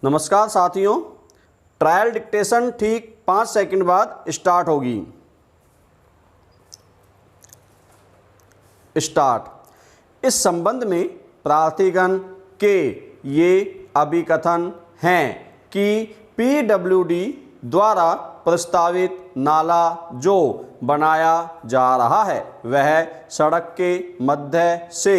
नमस्कार साथियों, trial dictation ठीक 5 सेकंड बाद स्टार्ट होगी। स्टार्ट। इस संबंध में प्रार्थीगण के ये अभिकथन हैं कि पीडब्ल्यूडी द्वारा प्रस्तावित नाला जो बनाया जा रहा है वह सड़क के मध्य से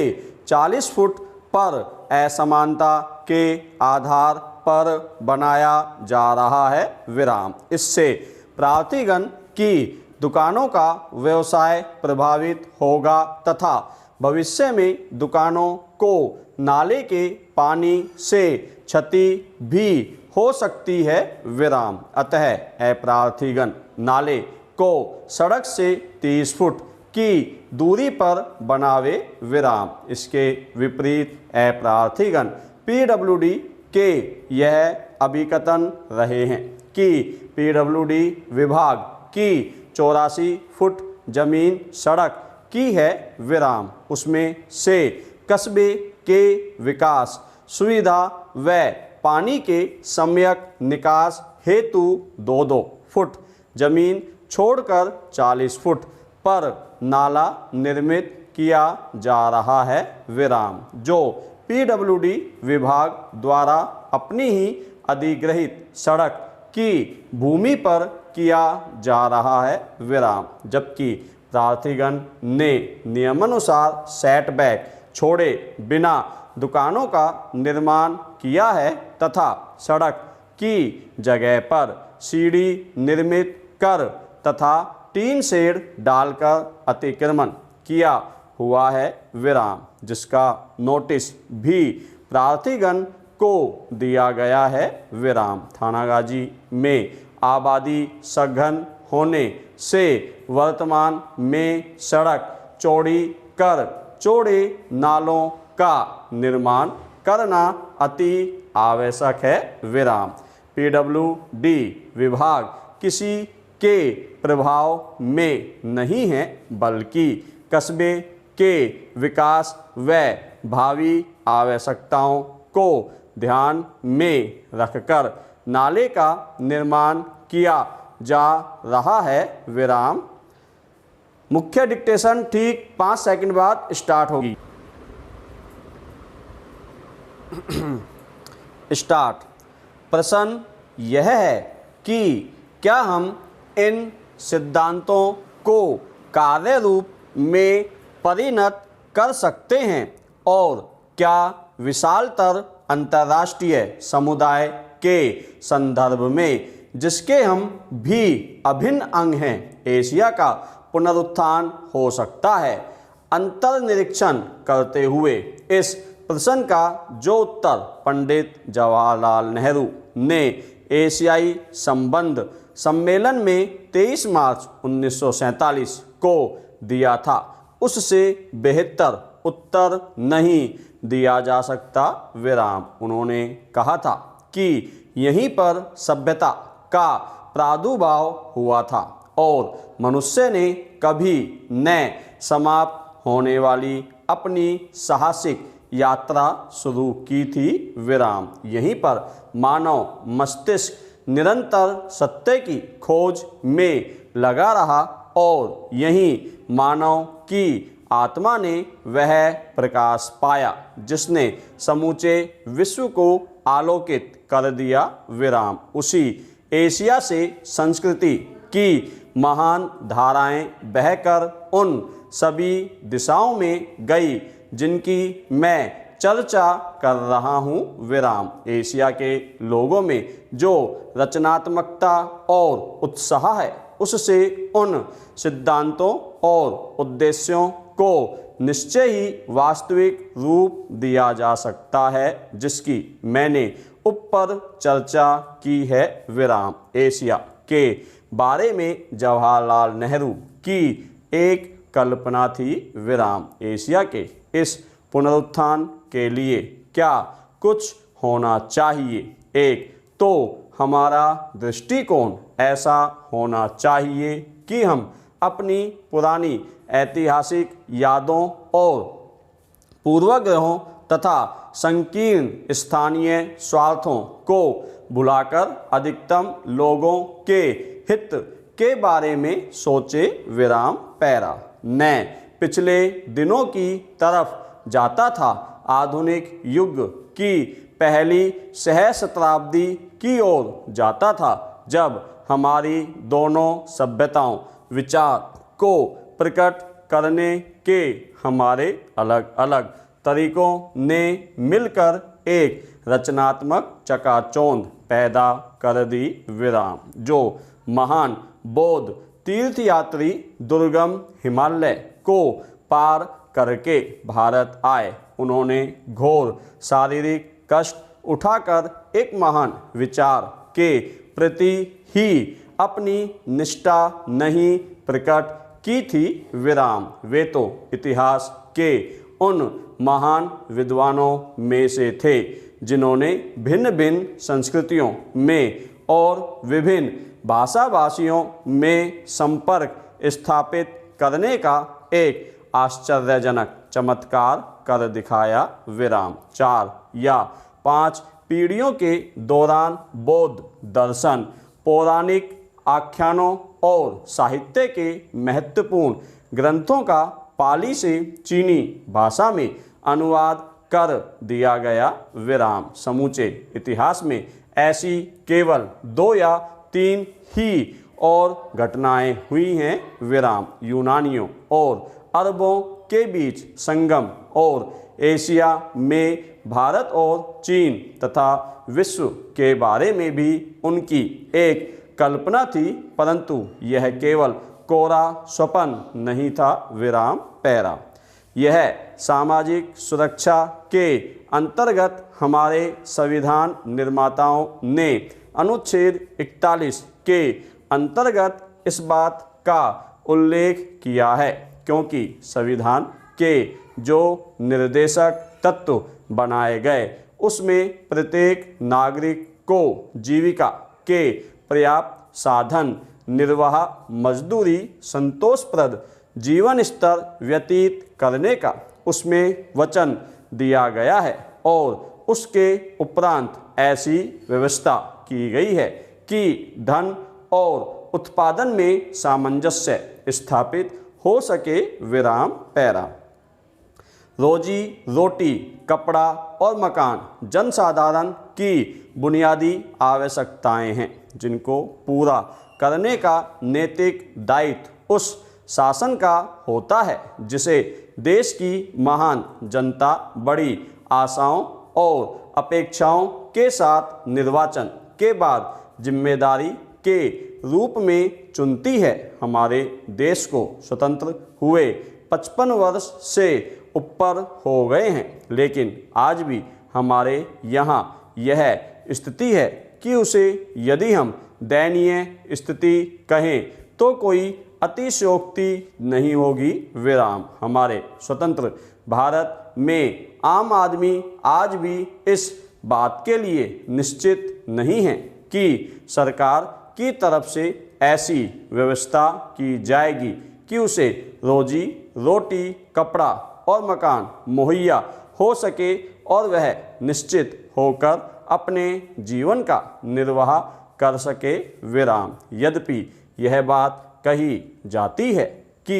40 फुट पर असमानता के आधार पर बनाया जा रहा है विराम। इससे प्रार्थीगण की दुकानों का व्यवसाय प्रभावित होगा तथा भविष्य में दुकानों को नाले के पानी से क्षति भी हो सकती है विराम। अतः अप्रार्थीगण नाले को सड़क से 30 फुट की दूरी पर बनावे विराम। इसके विपरीत अप्रार्थीगण पीडब्ल्यूडी के यह अभिकथन रहे हैं कि पीडब्ल्यूडी विभाग की 84 फुट जमीन सड़क की है विराम। उसमें से कस्बे के विकास सुविधा व पानी के सम्यक निकास हेतु 2-2 फुट जमीन छोड़कर 40 फुट पर नाला निर्मित किया जा रहा है विराम, जो पीडब्ल्यूडी विभाग द्वारा अपनी ही अधिग्रहित सड़क की भूमि पर किया जा रहा है विराम। जबकि प्रार्थीगण ने नियमानुसार सेटबैक छोड़े बिना दुकानों का निर्माण किया है तथा सड़क की जगह पर सीढ़ी निर्मित कर तथा टीन शेड डालकर अतिक्रमण किया हुआ है विराम, जिसका नोटिस भी प्रार्थीगण को दिया गया है विराम। थानागाजी में आबादी सघन होने से वर्तमान में सड़क चौड़ी कर चौड़े नालों का निर्माण करना अति आवश्यक है विराम। पीडब्ल्यूडी विभाग किसी के प्रभाव में नहीं है बल्कि कस्बे के विकास व भावी आवश्यकताओं को ध्यान में रखकर नाले का निर्माण किया जा रहा है विराम। मुख्य डिक्टेशन ठीक 5 सेकंड बाद स्टार्ट होगी। स्टार्ट। प्रश्न यह है कि क्या हम इन सिद्धांतों को कार्य रूप में परिणत कर सकते हैं और क्या विशालतर अंतर्राष्ट्रीय समुदाय के संदर्भ में जिसके हम भी अभिन्न अंग हैं एशिया का पुनरुत्थान हो सकता है। अंतर्निरीक्षण करते हुए इस प्रश्न का जो उत्तर पंडित जवाहरलाल नेहरू ने एशियाई संबंध सम्मेलन में 23 मार्च 1947 को दिया था उससे बेहतर उत्तर नहीं दिया जा सकता विराम। उन्होंने कहा था कि यहीं पर सभ्यता का प्रादुर्भाव हुआ था और मनुष्य ने कभी न समाप्त होने वाली अपनी साहसिक यात्रा शुरू की थी विराम। यहीं पर मानव मस्तिष्क निरंतर सत्य की खोज में लगा रहा और यहीं मानव की आत्मा ने वह प्रकाश पाया जिसने समूचे विश्व को आलोकित कर दिया विराम। उसी एशिया से संस्कृति की महान धाराएं बहकर उन सभी दिशाओं में गई जिनकी मैं चर्चा कर रहा हूँ विराम। एशिया के लोगों में जो रचनात्मकता और उत्साह है उससे उन सिद्धांतों और उद्देश्यों को निश्चय ही वास्तविक रूप दिया जा सकता है जिसकी मैंने ऊपर चर्चा की है विराम। एशिया के बारे में जवाहरलाल नेहरू की एक कल्पना थी विराम। एशिया के इस पुनरुत्थान के लिए क्या कुछ होना चाहिए। एक तो हमारा दृष्टिकोण ऐसा होना चाहिए कि हम अपनी पुरानी ऐतिहासिक यादों और पूर्वग्रहों तथा संकीर्ण स्थानीय स्वार्थों को भुलाकर अधिकतम लोगों के हित के बारे में सोचे। विराम पैरा। न पिछले दिनों की तरफ जाता था, आधुनिक युग की पहली सहस्त्राब्दी की ओर जाता था, जब हमारी दोनों सभ्यताओं विचार को प्रकट करने के हमारे अलग अलग तरीकों ने मिलकर एक रचनात्मक चकाचौंध पैदा कर दी। विराम। जो महान बौद्ध तीर्थयात्री दुर्गम हिमालय को पार करके भारत आए, उन्होंने घोर शारीरिक कष्ट उठाकर एक महान विचार के प्रति ही अपनी निष्ठा नहीं प्रकट की थी। विराम। वे तो इतिहास के उन महान विद्वानों में से थे जिन्होंने भिन्न भिन्न संस्कृतियों में और विभिन्न भाषाभाषियों में संपर्क स्थापित करने का एक आश्चर्यजनक चमत्कार कर दिखाया। विराम। 4 या 5 पीढ़ियों के दौरान बौद्ध दर्शन, पौराणिक आख्यानों और साहित्य के महत्वपूर्ण ग्रंथों का पाली से चीनी भाषा में अनुवाद कर दिया गया। विराम। समूचे इतिहास में ऐसी केवल 2 या 3 ही और घटनाएं हुई हैं। विराम। यूनानियों और अरबों के बीच संगम और एशिया में भारत और चीन तथा विश्व के बारे में भी उनकी एक कल्पना थी, परंतु यह केवल कोरा स्वप्न नहीं था। विराम पैरा। यह सामाजिक सुरक्षा के अंतर्गत हमारे संविधान निर्माताओं ने अनुच्छेद 41 के अंतर्गत इस बात का उल्लेख किया है, क्योंकि संविधान के जो निर्देशक तत्व बनाए गए उसमें प्रत्येक नागरिक को जीविका के पर्याप्त साधन, निर्वाह, मजदूरी, संतोषप्रद जीवन स्तर व्यतीत करने का उसमें वचन दिया गया है और उसके उपरांत ऐसी व्यवस्था की गई है कि धन और उत्पादन में सामंजस्य स्थापित हो सके। विराम पैरा। रोजी रोटी, कपड़ा और मकान जनसाधारण की बुनियादी आवश्यकताएं हैं, जिनको पूरा करने का नैतिक दायित्व उस शासन का होता है जिसे देश की महान जनता बड़ी आशाओं और अपेक्षाओं के साथ निर्वाचन के बाद जिम्मेदारी के रूप में चुनती है। हमारे देश को स्वतंत्र हुए 55 वर्ष से ऊपर हो गए हैं, लेकिन आज भी हमारे यहाँ यह स्थिति है कि उसे यदि हम दयनीय स्थिति कहें तो कोई अतिशयोक्ति नहीं होगी। विराम। हमारे स्वतंत्र भारत में आम आदमी आज भी इस बात के लिए निश्चित नहीं है कि सरकार की तरफ से ऐसी व्यवस्था की जाएगी कि उसे रोजी रोटी, कपड़ा और मकान मुहैया हो सके और वह निश्चित होकर अपने जीवन का निर्वाह कर सके। विराम। यद्यपि यह बात कही जाती है कि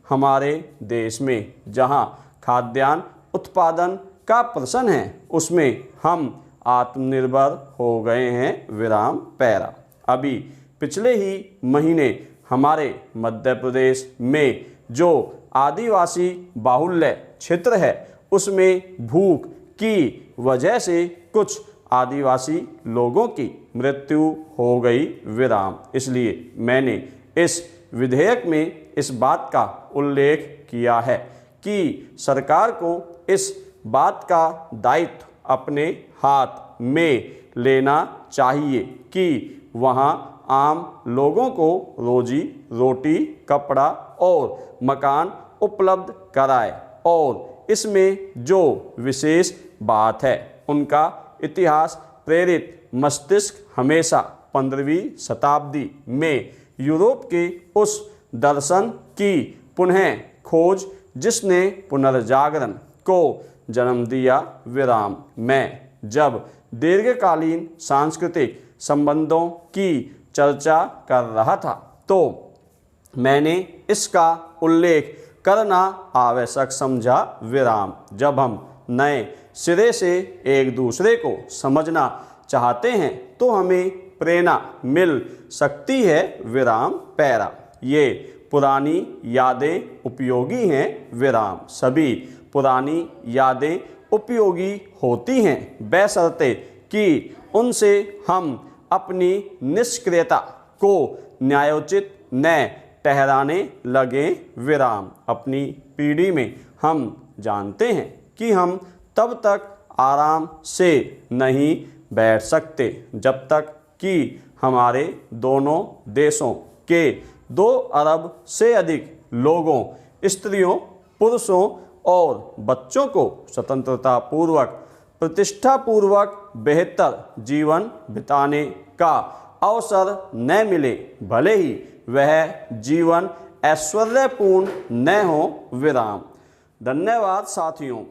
हमारे देश में जहां खाद्यान्न उत्पादन का प्रश्न है उसमें हम आत्मनिर्भर हो गए हैं। विराम पैरा। अभी पिछले ही महीने हमारे मध्य प्रदेश में जो आदिवासी बाहुल्य क्षेत्र है उसमें भूख की वजह से कुछ आदिवासी लोगों की मृत्यु हो गई। विराम। इसलिए मैंने इस विधेयक में इस बात का उल्लेख किया है कि सरकार को इस बात का दायित्व अपने हाथ में लेना चाहिए कि वहाँ आम लोगों को रोजी रोटी, कपड़ा और मकान उपलब्ध कराए। और इसमें जो विशेष बात है, उनका इतिहास प्रेरित मस्तिष्क हमेशा 15वीं शताब्दी में यूरोप के उस दर्शन की पुनः खोज जिसने पुनर्जागरण को जन्म दिया विराम। मैं जब दीर्घकालीन सांस्कृतिक संबंधों की चर्चा कर रहा था तो मैंने इसका उल्लेख करना आवश्यक समझा विराम। जब हम नए सिरे से एक दूसरे को समझना चाहते हैं तो हमें प्रेरणा मिल सकती है विराम पैरा। ये पुरानी यादें उपयोगी हैं विराम। सभी पुरानी यादें उपयोगी होती हैं बशर्ते कि उनसे हम अपनी निष्क्रियता को न्यायोचित न ठहराने लगे विराम। अपनी पीढ़ी में हम जानते हैं कि हम तब तक आराम से नहीं बैठ सकते जब तक कि हमारे दोनों देशों के 2 अरब से अधिक लोगों, स्त्रियों, पुरुषों और बच्चों को स्वतंत्रता पूर्वक, प्रतिष्ठा पूर्वक बेहतर जीवन बिताने का अवसर न मिले, भले ही वह जीवन ऐश्वर्यपूर्ण न हो विराम। धन्यवाद साथियों।